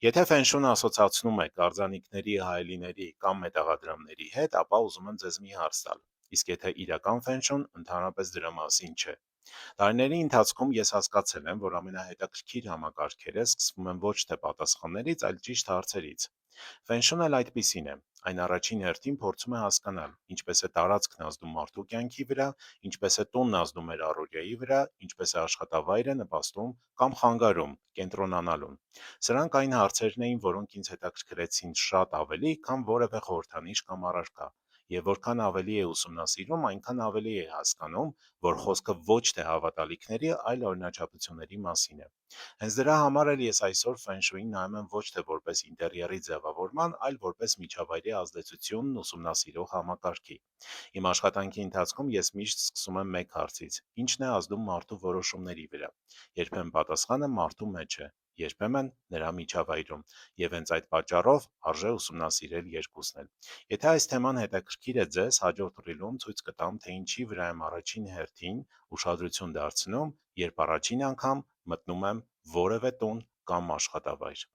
Եթե ֆենշունը ասոցացնում եք արձանիկների, հայելիների կամ մետաղադրամների հետ, ապա ուզում եմ ձեզ մի հարց տալ։ Իսկ եթե իրական ֆենշուն ընդհանրապես դրա մասին չէ։ Տարիների ընթացքում ես հասկացել եմ, որ ամենահետաքրքիր համակարգերը սկսվում են ոչ թե պատասխաններից, այլ ճիշտ հարցերից։ Ֆենշունն էլ այդպիսին է։ Այն առաջին հերթին փորձում է հասկանալ, ինչպես է տարածքն ազդում մարդու կյանքի վրա, ինչպես է տունն ազդում մեր առօրյայի վրա, ինչպես է աշխատավայրը նպաստում կամ խանգարում կենտրոնանալուն։ Սրանք այն հարցերն էին, որոնք ինձ հետաքրքրեցին շատ ավելի, քան որևէ խորհրդանիշ կամ առարկա։ Եվ որքան ավելի է ուսումնասիրում, այնքան ավելի է հասկանում, որ խոսքը ոչ թե հավատալիքների, այլ օրինաչափությունների մասին է։ Հենց դրա համար էլ ես այսօր ֆենշուին նայում եմ ոչ թե որպես ինտերիերի ձևավորման, այլ որպես միջավայրի ազդեցությունն ուսումնասիրող համակարգի։ Իմ աշխատանքի ընթացքում ես միշտ սկսում եմ մեկ հարցից. ի՞նչն է ազդում մարդու որոշումների վրա։ Երբեմն պատասխանը մարդու մեջ է, երբեմն նրա միջավայրում, եւ հենց այդ պատճառով արժե ուսումնասիրել երկուսն էլ։ Եթե այս թեման հետաքրքիր է ձեզ, հաջորդ ռիլում ցույց կտամ, թե ինչի վրա եմ առաջին հերթին ուշադրություն դարձնում, երբ առաջին անգամ մտնում եմ որևէ տուն կամ աշխատավայր։